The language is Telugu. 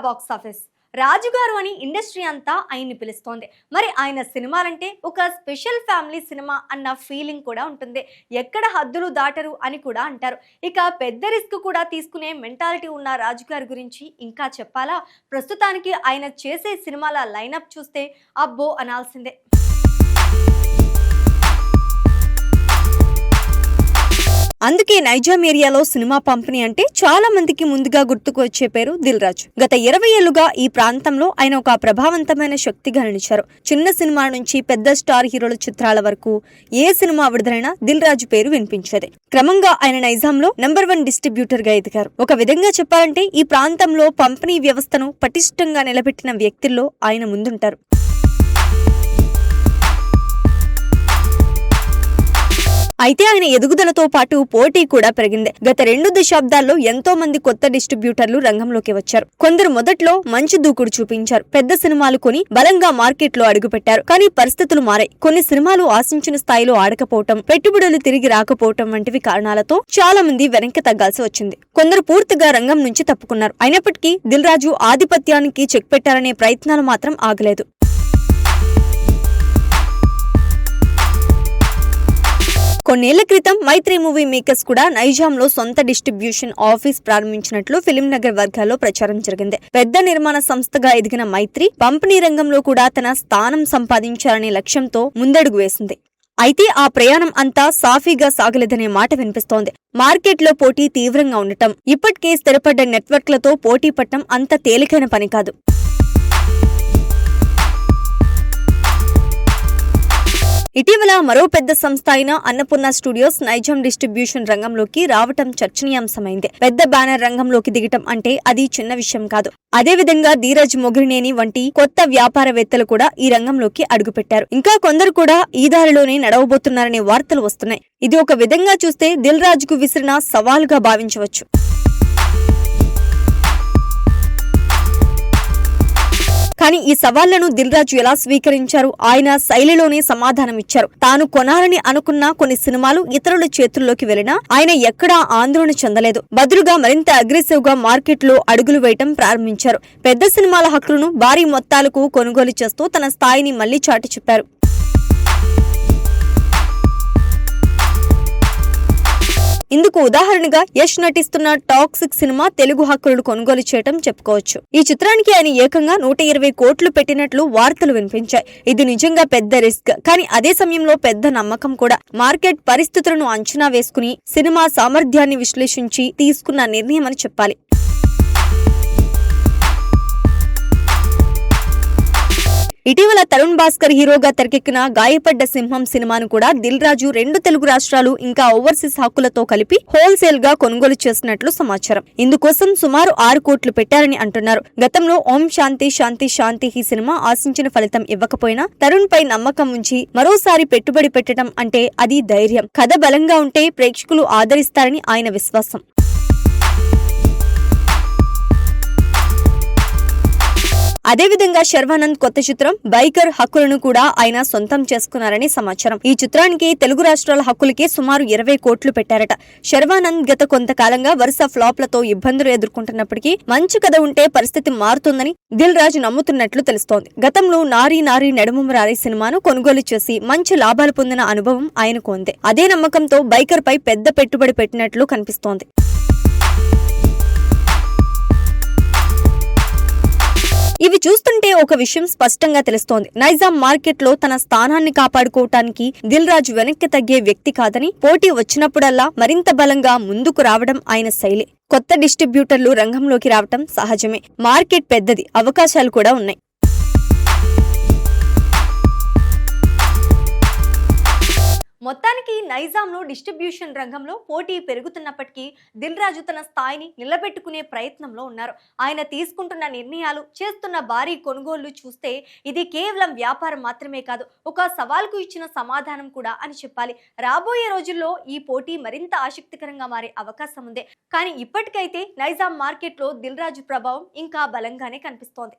Box office. రాజుగారు అని ఇండస్ట్రీ అంతా ఆయన్ని పిలుస్తోంది. మరి ఆయన సినిమాలంటే ఒక స్పెషల్ ఫ్యామిలీ సినిమా అన్న ఫీలింగ్ కూడా ఉంటుంది. ఎక్కడ హద్దులు దాటరు అని కూడా అంటారు. ఇక పెద్ద రిస్క్ కూడా తీసుకునే మెంటాలిటీ ఉన్న రాజుగారి గురించి ఇంకా చెప్పాలా? ప్రస్తుతానికి ఆయన చేసే సినిమాల లైనప్ చూస్తే అబ్బో అనాల్సిందే. అందుకే నైజాం ఏరియాలో సినిమా పంపిణీ అంటే చాలా మందికి ముందుగా గుర్తుకు వచ్చే పేరు దిల్ రాజు. గత 20 ఏళ్లుగా ఈ ప్రాంతంలో ఆయన ఒక ప్రభావవంతమైన శక్తిగా నిలిచారు. చిన్న సినిమా నుంచి పెద్ద స్టార్ హీరోల చిత్రాల వరకు ఏ సినిమా విడుదలైనా దిల్ రాజు పేరు వినిపించేది. క్రమంగా ఆయన నైజాంలో నంబర్ 1 డిస్ట్రిబ్యూటర్ గా ఎదిగారు. ఒక విధంగా చెప్పాలంటే ఈ ప్రాంతంలో పంపిణీ వ్యవస్థను పటిష్టంగా నిలబెట్టిన వ్యక్తుల్లో ఆయన ముందుంటారు. అయితే ఆయన ఎదుగుదలతో పాటు పోటీ కూడా పెరిగింది. గత 2 దశాబ్దాల్లో ఎంతో మంది కొత్త డిస్ట్రిబ్యూటర్లు రంగంలోకి వచ్చారు. కొందరు మొదట్లో మంచి దూకుడు చూపించారు, పెద్ద సినిమాలు కొని బలంగా మార్కెట్లో అడుగుపెట్టారు. కానీ పరిస్థితులు మారాయి. కొన్ని సినిమాలు ఆశించిన స్థాయిలో ఆడకపోవటం, పెట్టుబడులు తిరిగి రాకపోవటం వంటివి కారణాలతో చాలా మంది వెనక్కి తగ్గాల్సి వచ్చింది. కొందరు పూర్తిగా రంగం నుంచి తప్పుకున్నారు. అయినప్పటికీ దిల్ రాజు ఆధిపత్యానికి చెక్ పెట్టాలనే ప్రయత్నాలు మాత్రం ఆగలేదు. కొన్నేళ్ల క్రితం మైత్రి మూవీ మేకర్స్ కూడా నైజాంలో సొంత డిస్ట్రిబ్యూషన్ ఆఫీస్ ప్రారంభించినట్లు ఫిలిం నగర్ వర్గాల్లో ప్రచారం జరిగింది. పెద్ద నిర్మాణ సంస్థగా ఎదిగిన మైత్రి పంపిణీ రంగంలో కూడా తన స్థానం సంపాదించాలనే లక్ష్యంతో ముందడుగు వేసింది. అయితే ఆ ప్రయాణం అంతా సాఫీగా సాగలేదనే మాట వినిపిస్తోంది. మార్కెట్లో పోటీ తీవ్రంగా ఉండటం, ఇప్పటికే స్థిరపడ్డ నెట్వర్క్లతో పోటీ పడటం అంత తేలికైన పని కాదు. ఇటీవల మరో పెద్ద సంస్థ అయిన అన్నపూర్ణ స్టూడియోస్ నైజాం డిస్ట్రిబ్యూషన్ రంగంలోకి రావటం చర్చనీయాంశమైంది. పెద్ద బ్యానర్ రంగంలోకి దిగటం అంటే అది చిన్న విషయం కాదు. అదేవిధంగా ధీరజ్ మొగిరినేని వంటి కొత్త వ్యాపారవేత్తలు కూడా ఈ రంగంలోకి అడుగుపెట్టారు. ఇంకా కొందరు కూడా ఈ దారిలోనే నడవబోతున్నారనే వార్తలు వస్తున్నాయి. ఇది ఒక విధంగా చూస్తే దిల్ రాజుకు విసిరిన సవాలుగా భావించవచ్చు. కానీ ఈ సవాళ్లను దిల్ రాజు ఎలా స్వీకరించారు? ఆయన శైలిలోనే సమాధానం ఇచ్చారు. తాను కొనాలని అనుకున్న కొన్ని సినిమాలు ఇతరుల చేతుల్లోకి వెళ్లినా ఆయన ఎక్కడా ఆందోళన చెందలేదు. బదులుగా మరింత అగ్రెసివ్ గా మార్కెట్ లో అడుగులు వేయటం ప్రారంభించారు. పెద్ద సినిమాల హక్కులను భారీ మొత్తాలకు కొనుగోలు చేస్తూ తన స్థాయిని మళ్లీ చాటి చెప్పారు. ఇందుకు ఉదాహరణగా యష్ నటిస్తున్న టాక్సిక్ సినిమా తెలుగు హక్కులను కొనుగోలు చేయటం చెప్పుకోవచ్చు. ఈ చిత్రానికి ఆయన ఏకంగా 120 కోట్లు పెట్టినట్లు వార్తలు వినిపించాయి. ఇది నిజంగా పెద్ద రిస్క్, కానీ అదే సమయంలో పెద్ద నమ్మకం కూడా. మార్కెట్ పరిస్థితులను అంచనా వేసుకుని సినిమా సామర్థ్యాన్ని విశ్లేషించి తీసుకున్న నిర్ణయం అని చెప్పాలి. ఇటీవల తరుణ్ భాస్కర్ హీరోగా తెరకెక్కిన గాయపడ్డ సింహం సినిమాను కూడా దిల్ రాజు 2 తెలుగు రాష్ట్రాలు ఇంకా ఓవర్సీస్ హక్కులతో కలిపి హోల్సేల్ గా కొనుగోలు చేసినట్లు సమాచారం. ఇందుకోసం సుమారు 6 కోట్లు పెట్టారని అంటున్నారు. గతంలో ఓం శాంతి శాంతి శాంతి ఈ సినిమా ఆశించిన ఫలితం ఇవ్వకపోయినా తరుణ్ పై నమ్మకం ఉంచి మరోసారి పెట్టుబడి పెట్టడం అంటే అది ధైర్యం. కథ బలంగా ఉంటే ప్రేక్షకులు ఆదరిస్తారని ఆయన విశ్వాసం. అదేవిధంగా శర్వానంద్ కొత్త చిత్రం బైకర్ హక్కులను కూడా ఆయన సొంతం చేసుకున్నారని సమాచారం. ఈ చిత్రానికి తెలుగు రాష్ట్రాల హక్కులకే సుమారు 20 కోట్లు పెట్టారట. శర్వానంద్ గత కొంతకాలంగా వరుస ఫ్లాప్లతో ఇబ్బందులు ఎదుర్కొంటున్నప్పటికీ మంచి కథ ఉంటే పరిస్థితి మారుతుందని దిల్ రాజు నమ్ముతున్నట్లు తెలుస్తోంది. గతంలో నారీ నారీ నడుమురారి సినిమాను కొనుగోలు చేసి మంచి లాభాలు పొందిన అనుభవం ఆయనకు ఉంది. అదే నమ్మకంతో బైకర్ పై పెద్ద పెట్టుబడి పెట్టినట్లు కనిపిస్తోంది. ఇవి చూస్తుంటే ఒక విషయం స్పష్టంగా తెలుస్తోంది. నైజాం మార్కెట్ లో తన స్థానాన్ని కాపాడుకోవటానికి దిల్ రాజు వెనక్కి తగ్గే వ్యక్తి కాదని, పోటీ వచ్చినప్పుడల్లా మరింత బలంగా ముందుకు రావడం ఆయన శైలి. కొత్త డిస్ట్రిబ్యూటర్లు రంగంలోకి రావటం సహజమే. మార్కెట్ పెద్దది, అవకాశాలు కూడా ఉన్నాయి. మొత్తానికి నైజాంలో డిస్ట్రిబ్యూషన్ రంగంలో పోటీ పెరుగుతున్నప్పటికీ దిల్ రాజు తన స్థాయిని నిలబెట్టుకునే ప్రయత్నంలో ఉన్నారు. ఆయన తీసుకుంటున్న నిర్ణయాలు, చేస్తున్న భారీ కొనుగోళ్లు చూస్తే ఇది కేవలం వ్యాపారం మాత్రమే కాదు, ఒక సవాల్కు ఇచ్చిన సమాధానం కూడా అని చెప్పాలి. రాబోయే రోజుల్లో ఈ పోటీ మరింత ఆసక్తికరంగా మారే అవకాశం ఉంది. కానీ ఇప్పటికైతే నైజాం మార్కెట్లో దిల్ రాజు ప్రభావం ఇంకా బలంగానే కనిపిస్తోంది.